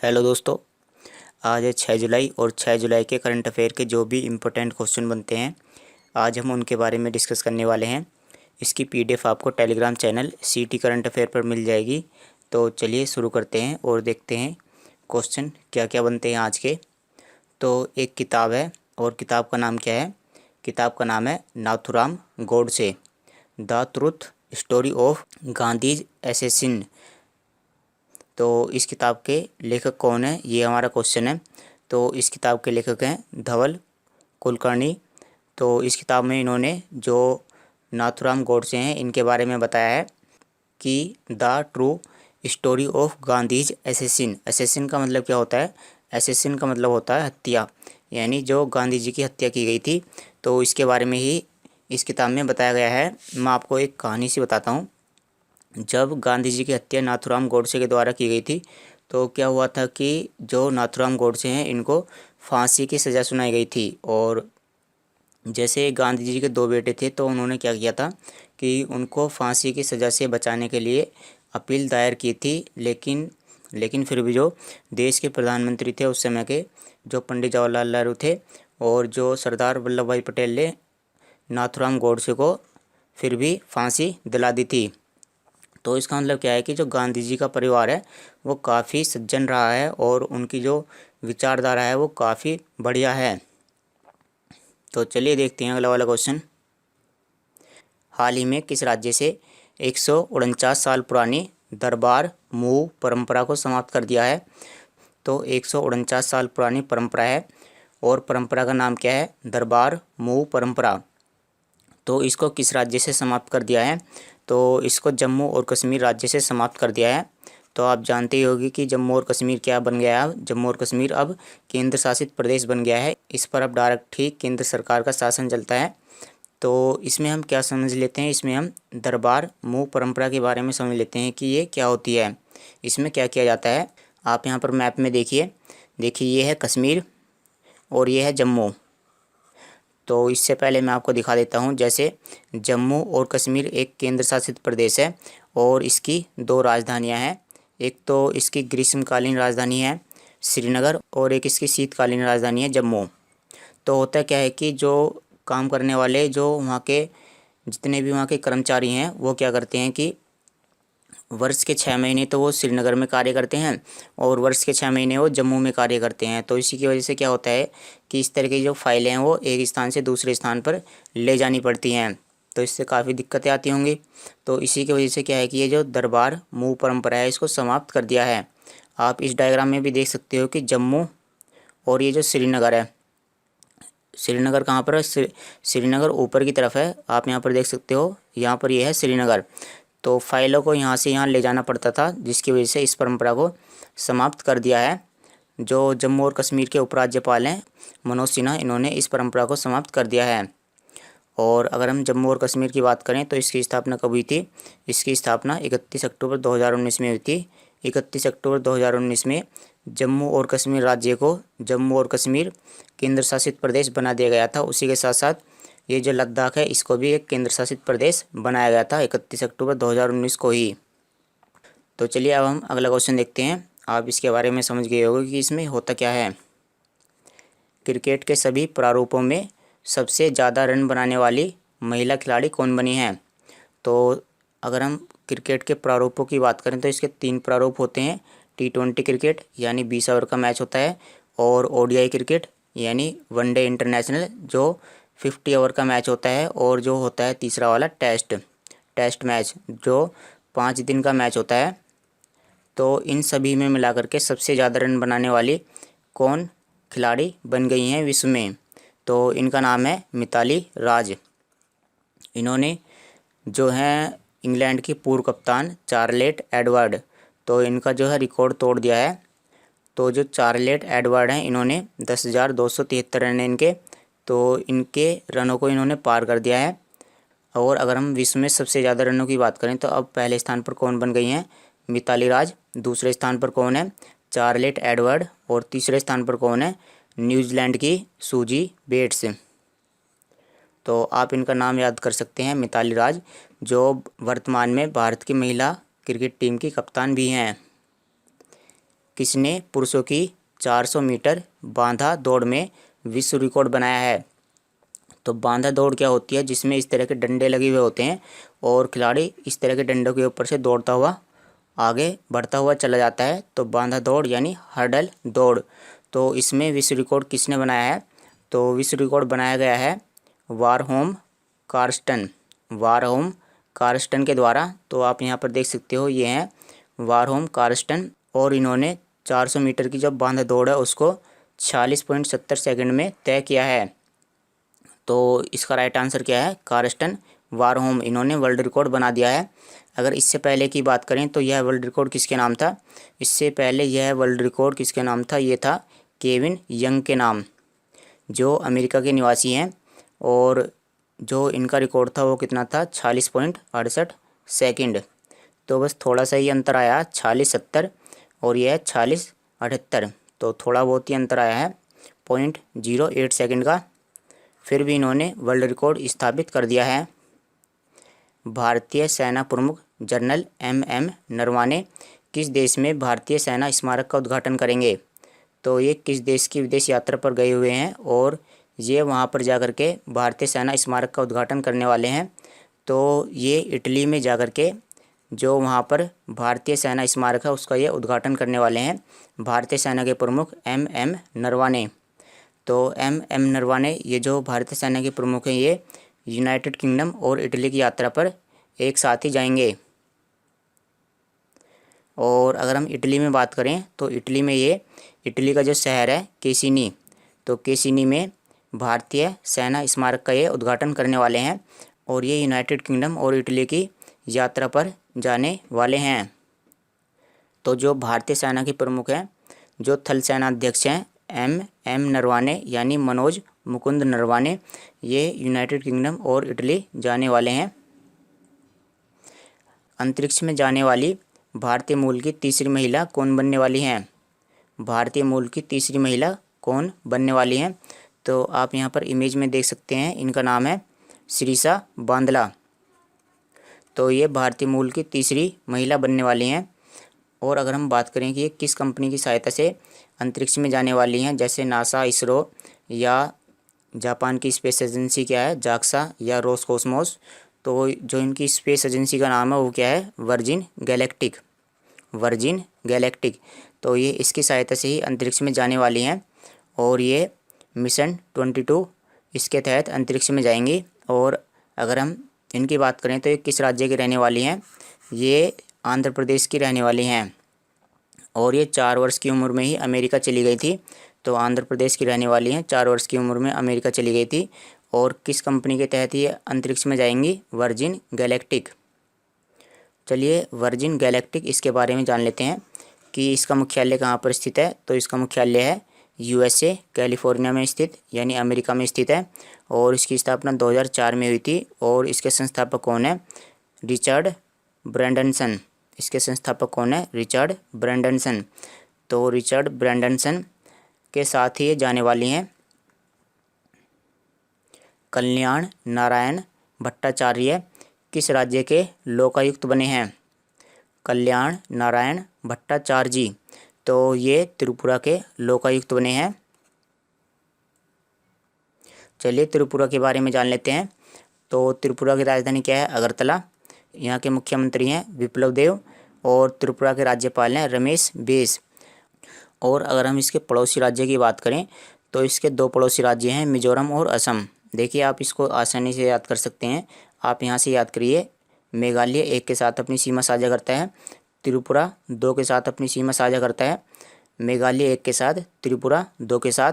Hello दोस्तों, आज है 6 जुलाई और 6 जुलाई के करंट अफेयर के जो भी इम्पोर्टेंट क्वेश्चन बनते हैं आज हम उनके बारे में डिस्कस करने वाले हैं। इसकी पीडीएफ आपको टेलीग्राम चैनल सीटी करंट अफेयर पर मिल जाएगी। तो चलिए शुरू करते हैं और देखते हैं क्वेश्चन क्या क्या बनते हैं आज के। तो एक किताब है और किताब का नाम क्या है? किताब का नाम है Nathuram Godse, the truth story of Gandhi's assassin. तो इस किताब के लेखक कौन है, ये हमारा क्वेश्चन है। तो इस किताब के लेखक हैं धवल कुलकर्णी। तो इस किताब में इन्होंने जो नाथुराम गोडसे हैं इनके बारे में बताया है कि the true story of Gandhi's assassin. Assassin का मतलब क्या होता है? असैसिन का मतलब होता है हत्या, यानी जो गांधी जी की हत्या की गई थी। तो इसके बारे में ही इस किताब में बताया गया है। मैं आपको एक कहानी सी बताता हूँ। जब गांधी जी की हत्या नाथुराम गोडसे के द्वारा की गई थी तो क्या हुआ था कि जो नाथुराम गोडसे हैं इनको फांसी की सज़ा सुनाई गई थी। और जैसे गांधी जी के दो बेटे थे तो उन्होंने क्या किया था कि उनको फांसी की सज़ा से बचाने के लिए अपील दायर की थी। लेकिन फिर भी जो देश के प्रधानमंत्री थे उस समय के, जो पंडित जवाहरलाल नेहरू थे और जो सरदार वल्लभ भाई पटेल ने नाथुराम गोडसे को फिर भी फांसी दिला दी थी। तो इसका मतलब क्या है कि जो गांधी जी का परिवार है वो काफ़ी सज्जन रहा है और उनकी जो विचारधारा है वो काफ़ी बढ़िया है। तो चलिए देखते हैं अगला वाला क्वेश्चन। हाल ही में किस राज्य से 149 साल पुरानी दरबार मूव परंपरा को समाप्त कर दिया है? तो 149 साल पुरानी परंपरा है और परंपरा का नाम क्या है? दरबार मूव परंपरा। तो इसको किस राज्य से समाप्त कर दिया है? तो इसको जम्मू और कश्मीर राज्य से समाप्त कर दिया है। तो आप जानते ही होगी कि जम्मू और कश्मीर क्या बन गया है? जम्मू और कश्मीर अब केंद्र शासित प्रदेश बन गया है। इस पर अब डायरेक्ट ही केंद्र सरकार का शासन चलता है। तो इसमें हम क्या समझ लेते हैं, इसमें हम दरबार मूव परंपरा के बारे में समझ लेते हैं कि ये क्या होती है, इसमें क्या किया जाता है। आप यहाँ पर मैप में देखिए ये है कश्मीर और ये है जम्मू। तो इससे पहले मैं आपको दिखा देता हूँ। जैसे जम्मू और कश्मीर एक केंद्र शासित प्रदेश है और इसकी दो राजधानियाँ हैं। एक तो इसकी ग्रीष्मकालीन राजधानी है श्रीनगर और एक इसकी शीतकालीन राजधानी है जम्मू। तो होता क्या है कि जो काम करने वाले, जो वहाँ के जितने भी वहाँ के कर्मचारी हैं वो क्या करते हैं कि वर्ष के 6 महीने तो वो श्रीनगर में कार्य करते हैं और वर्ष के 6 महीने वो जम्मू में कार्य करते हैं। तो इसी की वजह से क्या होता है कि इस तरह की जो फाइलें हैं वो एक स्थान से दूसरे स्थान पर ले जानी पड़ती हैं। तो इससे काफ़ी दिक्कतें आती होंगी। तो इसी की वजह से क्या है कि ये जो दरबार मूव परंपरा है इसको समाप्त कर दिया है। आप इस डायग्राम में भी देख सकते हो कि जम्मू और ये जो श्रीनगर है, श्रीनगर कहाँ पर है? श्रीनगर ऊपर की तरफ है। आप यहाँ पर देख सकते हो, यहाँ पर ये है श्रीनगर। तो फाइलों को यहाँ से यहाँ ले जाना पड़ता था, जिसकी वजह से इस परंपरा को समाप्त कर दिया है। जो जम्मू और कश्मीर के उपराज्यपाल हैं मनोज सिन्हा, इन्होंने इस परंपरा को समाप्त कर दिया है। और अगर हम जम्मू और कश्मीर की बात करें तो इसकी स्थापना कब हुई थी? इसकी स्थापना 31 अक्टूबर 2019 में हुई थी। 31 अक्टूबर 2019 में जम्मू और कश्मीर राज्य को जम्मू और कश्मीर केंद्र शासित प्रदेश बना दिया गया था। उसी के साथ साथ ये जो लद्दाख है इसको भी एक केंद्र शासित प्रदेश बनाया गया था 31 अक्टूबर 2019 को ही। तो चलिए अब हम अगला क्वेश्चन देखते हैं। आप इसके बारे में समझ गए होंगे कि इसमें होता क्या है। क्रिकेट के सभी प्रारूपों में सबसे ज़्यादा रन बनाने वाली महिला खिलाड़ी कौन बनी है? तो अगर हम क्रिकेट के प्रारूपों की बात करें तो इसके 3 प्रारूप होते हैं। T20 क्रिकेट यानी 20 ओवर का मैच होता है, और ODI क्रिकेट यानी वनडे इंटरनेशनल जो 50 ओवर का मैच होता है, और जो होता है तीसरा वाला टेस्ट मैच जो 5 दिन का मैच होता है। तो इन सभी में मिलाकर के सबसे ज़्यादा रन बनाने वाली कौन खिलाड़ी बन गई हैं विश्व में? तो इनका नाम है मिताली राज। इन्होंने जो है इंग्लैंड की पूर्व कप्तान चार्लेट एडवर्ड, तो इनका जो है रिकॉर्ड तोड़ दिया है। तो जो चार्लेट एडवर्ड हैं इन्होंने 10,273 रन इनके, तो इनके रनों को इन्होंने पार कर दिया है। और अगर हम विश्व में सबसे ज़्यादा रनों की बात करें तो अब पहले स्थान पर कौन बन गई हैं? मिताली राज। दूसरे स्थान पर कौन है? Charlotte Edward. और तीसरे स्थान पर कौन है? न्यूजीलैंड की सूजी बेट्स। तो आप इनका नाम याद कर सकते हैं, मिताली राज, जो वर्तमान में भारत की महिला क्रिकेट टीम की कप्तान भी हैं। किसने पुरुषों की 400 मीटर बांधा दौड़ में विश्व रिकॉर्ड बनाया है? तो बांधा दौड़ क्या होती है? जिसमें इस तरह के डंडे लगे हुए होते हैं और खिलाड़ी इस तरह के डंडों के ऊपर से दौड़ता हुआ आगे बढ़ता हुआ चला जाता है। तो बांधा दौड़ यानी हर्डल दौड़। तो इसमें विश्व रिकॉर्ड किसने बनाया है? तो विश्व रिकॉर्ड बनाया गया है वारहोम कार्स्टन, वारहोम कार्स्टन के द्वारा। तो आप यहाँ पर देख सकते हो, ये हैं वारहोम कार्स्टन, और इन्होंने 400 मीटर की जो बांधा दौड़ है उसको 46.70 सेकंड में तय किया है। तो इसका राइट आंसर क्या है? कार्स्टन वारहोम, इन्होंने वर्ल्ड रिकॉर्ड बना दिया है। अगर इससे पहले की बात करें तो यह वर्ल्ड रिकॉर्ड किसके नाम था? इससे पहले यह वर्ल्ड रिकॉर्ड किसके नाम था? ये था केविन यंग के नाम, जो अमेरिका के निवासी हैं। और जो इनका रिकॉर्ड था वो कितना था? 46.68 सेकंड। तो बस थोड़ा सा ही अंतर आया, 46.70 और यह है 46.78। तो थोड़ा बहुत ही अंतर आया है 0.08 सेकंड का। फिर भी इन्होंने वर्ल्ड रिकॉर्ड स्थापित कर दिया है। भारतीय सेना प्रमुख जनरल MM नरवाने किस देश में भारतीय सेना स्मारक का उद्घाटन करेंगे? तो ये किस देश की विदेश यात्रा पर गए हुए हैं और ये वहाँ पर जाकर के भारतीय सेना स्मारक का उद्घाटन करने वाले हैं। तो ये इटली में जाकर के जो वहाँ पर भारतीय सेना स्मारक है उसका ये उद्घाटन करने वाले हैं भारतीय सेना के प्रमुख MM नरवाने। तो MM नरवाने ये जो भारतीय सेना के प्रमुख हैं ये यूनाइटेड किंगडम और इटली की यात्रा पर एक साथ ही जाएंगे। और अगर हम इटली में बात करें तो इटली में ये इटली का जो शहर है केसिनी, तो केसिनी में भारतीय सेना स्मारक का ये उद्घाटन करने वाले हैं और ये यूनाइटेड किंगडम और इटली की यात्रा पर जाने वाले हैं। तो जो भारतीय सेना के प्रमुख हैं, जो थल सेना अध्यक्ष हैं MM नरवाने यानी मनोज मुकुंद नरवाने, ये यूनाइटेड किंगडम और इटली जाने वाले हैं। अंतरिक्ष में जाने वाली भारतीय मूल की तीसरी महिला कौन बनने वाली हैं? भारतीय मूल की तीसरी महिला कौन बनने वाली हैं? तो आप यहाँ पर इमेज में देख सकते हैं, इनका नाम है शिरीषा बांदला। तो ये भारतीय मूल की तीसरी महिला बनने वाली हैं। और अगर हम बात करें कि ये किस कंपनी की सहायता से अंतरिक्ष में जाने वाली हैं, जैसे नासा, इसरो या जापान की स्पेस एजेंसी क्या है जाक्सा या रोसकॉस्मोस, तो जो इनकी स्पेस एजेंसी का नाम है वो क्या है? Virgin galactic, virgin galactic. तो ये इसकी सहायता से ही अंतरिक्ष में जाने वाली हैं और ये मिशन 22 इसके तहत अंतरिक्ष में जाएंगी। और अगर हम इनकी बात करें तो ये किस राज्य की रहने वाली हैं? ये आंध्र प्रदेश की रहने वाली हैं और ये 4 वर्ष की उम्र में ही अमेरिका चली गई थी। तो आंध्र प्रदेश की रहने वाली हैं, 4 वर्ष की उम्र में अमेरिका चली गई थी। और किस कंपनी के तहत ये अंतरिक्ष में जाएंगी? Virgin galactic. चलिए वर्जिन गैलेक्टिक इसके बारे में जान लेते हैं कि इसका मुख्यालय कहाँ पर स्थित है। तो इसका मुख्यालय है USA कैलिफोर्निया में स्थित यानी अमेरिका में स्थित है और इसकी स्थापना 2004 में हुई थी। और इसके संस्थापक कौन है? रिचर्ड ब्रैंडनसन। इसके संस्थापक कौन है? रिचर्ड ब्रैंडनसन। तो रिचर्ड ब्रैंडनसन के साथ ही ये जाने वाली हैं। कल्याण नारायण भट्टाचार्य किस राज्य के लोकायुक्त बने हैं? कल्याण नारायण भट्टाचार्य जी, तो ये त्रिपुरा के लोकायुक्त बने हैं। चलिए त्रिपुरा के बारे में जान लेते हैं। तो त्रिपुरा की राजधानी क्या है? अगरतला। यहाँ के मुख्यमंत्री हैं विप्लव देव और त्रिपुरा के राज्यपाल हैं रमेश बैस। और अगर हम इसके पड़ोसी राज्य की बात करें तो इसके 2 पड़ोसी राज्य हैं मिजोरम और असम। देखिए आप इसको आसानी से याद कर सकते हैं। आप यहाँ से याद करिए, मेघालय 1 के साथ अपनी सीमा साझा करता है, त्रिपुरा 2 के साथ अपनी सीमा साझा करता है, मेघालय 1 के साथ, त्रिपुरा 2 के साथ,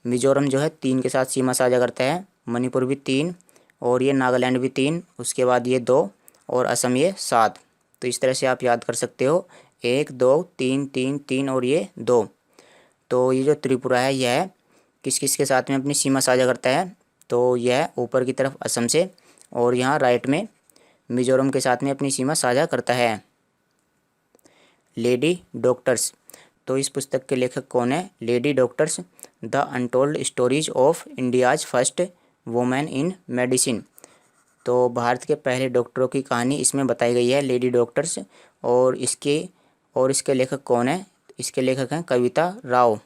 मिजोरम जो है 3 के साथ सीमा साझा करता है, मणिपुर भी 3 और ये नागालैंड भी 3, उसके बाद ये 2 और असम ये 7। तो इस तरह से आप याद कर सकते हो 1 2 3 3 3 और ये 2। तो ये जो त्रिपुरा है यह किस किस के साथ में अपनी सीमा साझा करता है? तो यह ऊपर की तरफ असम से और यहाँ राइट में मिजोरम के साथ में अपनी सीमा साझा करता है। लेडी डॉक्टर्स, तो इस पुस्तक के लेखक कौन है? Lady doctors the untold stories of India's first women in medicine. तो भारत के पहले डॉक्टरों की कहानी इसमें बताई गई है, लेडी डॉक्टर्स। और इसके लेखक कौन है? इसके लेखक हैं कविता राव।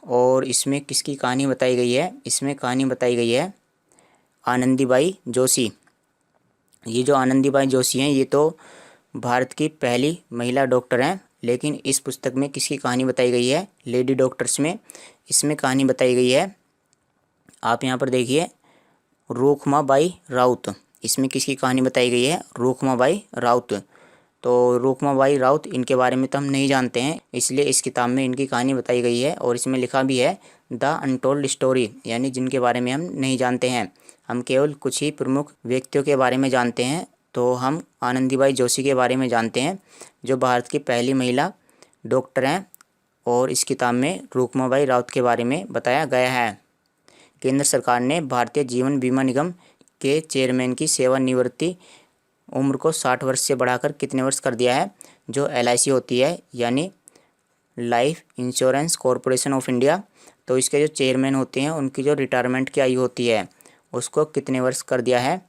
और इसमें किसकी कहानी बताई गई है? इसमें कहानी बताई गई है आनंदीबाई जोशी। ये जो आनंदीबाई जोशी हैं ये तो भारत की पहली महिला डॉक्टर हैं, लेकिन इस पुस्तक में किसकी कहानी बताई गई है? लेडी डॉक्टर्स में इसमें कहानी बताई गई है, आप यहाँ पर देखिए, रुखमाबाई राउत। इसमें किसकी कहानी बताई गई है? रुखमाबाई राउत। तो रुखमाबाई राउत, इनके बारे में तो हम नहीं जानते हैं, इसलिए इस किताब में इनकी कहानी बताई गई है। और इसमें लिखा भी है द अनटोल्ड स्टोरी, यानी जिनके बारे में हम नहीं जानते हैं, हम केवल कुछ ही प्रमुख व्यक्तियों के बारे में जानते हैं। तो हम आनंदीबाई जोशी के बारे में जानते हैं, जो भारत की पहली महिला डॉक्टर हैं। और इस किताब में रुखमाबाई राउत के बारे में बताया गया है। केंद्र सरकार ने भारतीय जीवन बीमा निगम के चेयरमैन की सेवानिवृत्ति उम्र को 60 वर्ष से बढ़ाकर कितने वर्ष कर दिया है? जो LIC होती है, यानी life insurance corporation of India, तो इसके जो चेयरमैन होते हैं उनकी जो रिटायरमेंट की आयु होती है उसको कितने वर्ष कर दिया है?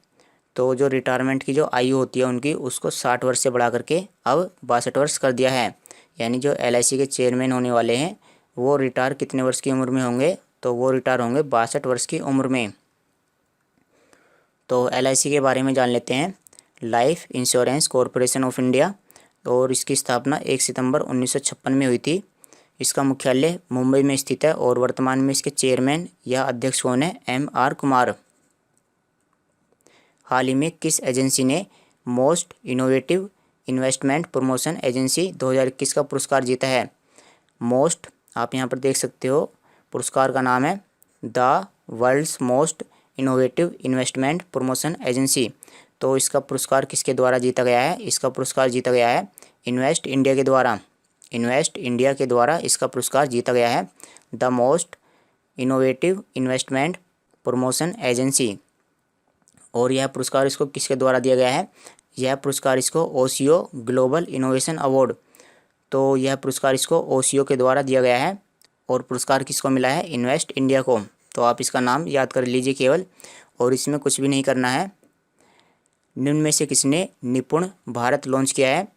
तो जो रिटायरमेंट की जो आयु होती है उनकी, उसको 60 वर्ष से बढ़ा करके अब 62 वर्ष कर दिया है। यानी जो LIC के चेयरमैन होने वाले हैं वो रिटायर कितने वर्ष की उम्र में होंगे? तो वो रिटायर होंगे 62 वर्ष की उम्र में। तो LIC के बारे में जान लेते हैं। Life insurance corporation of India, और इसकी स्थापना 1 सितंबर 1956 में हुई थी। इसका मुख्यालय मुंबई में स्थित है और वर्तमान में इसके चेयरमैन या अध्यक्ष कौन है? MR कुमार। हाल ही में किस एजेंसी ने most innovative investment promotion agency 2021 का पुरस्कार जीता है? मोस्ट, आप यहाँ पर देख सकते हो, पुरस्कार का नाम है the world's most innovative investment promotion agency. तो इसका पुरस्कार किसके द्वारा जीता गया है? इसका पुरस्कार जीता गया है इन्वेस्ट इंडिया के द्वारा। इन्वेस्ट इंडिया के द्वारा इसका पुरस्कार जीता गया है, the most innovative investment promotion agency. और यह पुरस्कार इसको किसके द्वारा दिया गया है? यह पुरस्कार इसको ओसियो ग्लोबल इनोवेशन अवार्ड, तो यह पुरस्कार इसको ओसियो के द्वारा दिया गया है। और पुरस्कार किसको मिला है? इन्वेस्ट इंडिया को। तो आप इसका नाम याद कर लीजिए केवल, और इसमें कुछ भी नहीं करना है। निम्न में से किसने निपुण भारत लॉन्च किया है?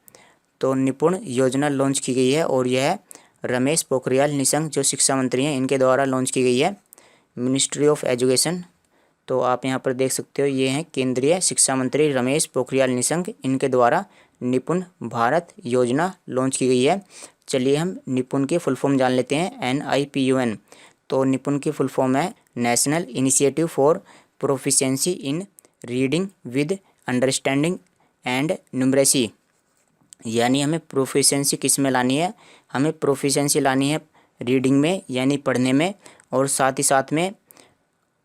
तो निपुण योजना लॉन्च की गई है, और यह रमेश पोखरियाल निशंक जो शिक्षा मंत्री हैं इनके द्वारा लॉन्च की गई है, मिनिस्ट्री ऑफ एजुकेशन। तो आप यहाँ पर देख सकते हो, ये हैं केंद्रीय शिक्षा मंत्री रमेश पोखरियाल निशंक, इनके द्वारा निपुण भारत योजना लॉन्च की गई है। चलिए हम निपुण की फुल फॉर्म जान लेते हैं, NIPUN। तो निपुण की फुल फॉर्म है national initiative for proficiency in reading with understanding and numeracy. यानी हमें प्रोफिशिएंसी किस में लानी है? हमें प्रोफिशिएंसी लानी है रीडिंग में, यानी पढ़ने में, और साथ ही साथ में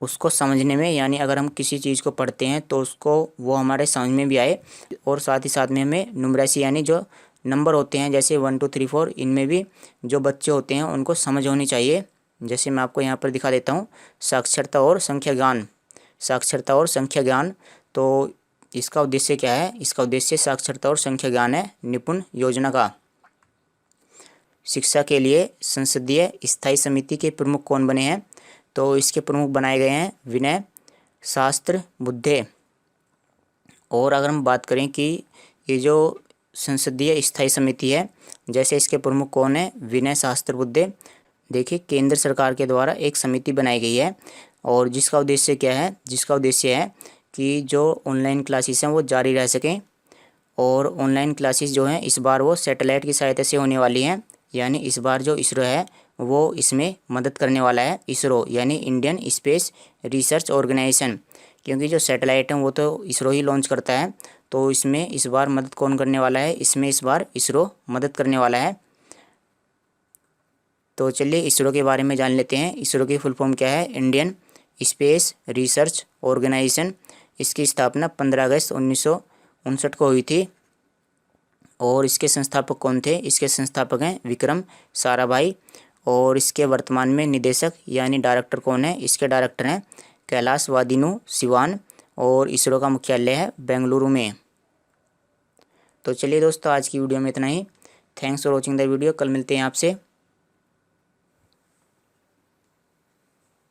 उसको समझने में, यानी अगर हम किसी चीज़ को पढ़ते हैं तो उसको वो हमारे समझ में भी आए। और साथ ही साथ में हमें न्यूमरेसी, यानी जो नंबर होते हैं जैसे 1 2 3 4, इनमें भी जो बच्चे होते हैं उनको समझ होनी चाहिए। जैसे मैं आपको यहाँ पर दिखा देता हूँ, साक्षरता और संख्या ज्ञान। साक्षरता और संख्या ज्ञान, तो इसका उद्देश्य क्या है? इसका उद्देश्य साक्षरता और संख्या ज्ञान है निपुण योजना का। शिक्षा के लिए संसदीय स्थायी समिति के प्रमुख कौन बने हैं? तो इसके प्रमुख बनाए गए हैं विनय सहस्त्रबुद्धे। और अगर हम बात करें कि ये जो संसदीय स्थायी समिति है, जैसे इसके प्रमुख कौन है? विनय सहस्त्रबुद्धे। देखिए, केंद्र सरकार के द्वारा एक समिति बनाई गई है, और जिसका उद्देश्य क्या है? जिसका उद्देश्य है कि जो ऑनलाइन क्लासेस हैं वो जारी रह सकें। और ऑनलाइन क्लासेस जो हैं इस बार वो सैटेलाइट की सहायता से होने वाली हैं, यानी इस बार जो इसरो है वो इसमें मदद करने वाला है। इसरो यानी इंडियन स्पेस रिसर्च ऑर्गेनाइजेशन, क्योंकि जो सैटेलाइट हैं वो तो इसरो ही लॉन्च करता है, तो इसमें इस बार मदद कौन करने वाला है? इसमें इस बार इसरो मदद करने वाला है। तो चलिए इसरो के बारे में जान लेते हैं। इसरो की फुल फॉर्म क्या है? Indian Space Research Organisation. इसकी स्थापना 15 अगस्त 1959 को हुई थी। और इसके संस्थापक कौन थे? इसके संस्थापक हैं विक्रम साराभाई। और इसके वर्तमान में निदेशक यानी डायरेक्टर कौन है? इसके डायरेक्टर हैं कैलाश वादिनु सिवान, और इसरो का मुख्यालय है बेंगलुरु में। तो चलिए दोस्तों, आज की वीडियो में इतना ही। Thanks for watching the video. कल मिलते हैं आपसे।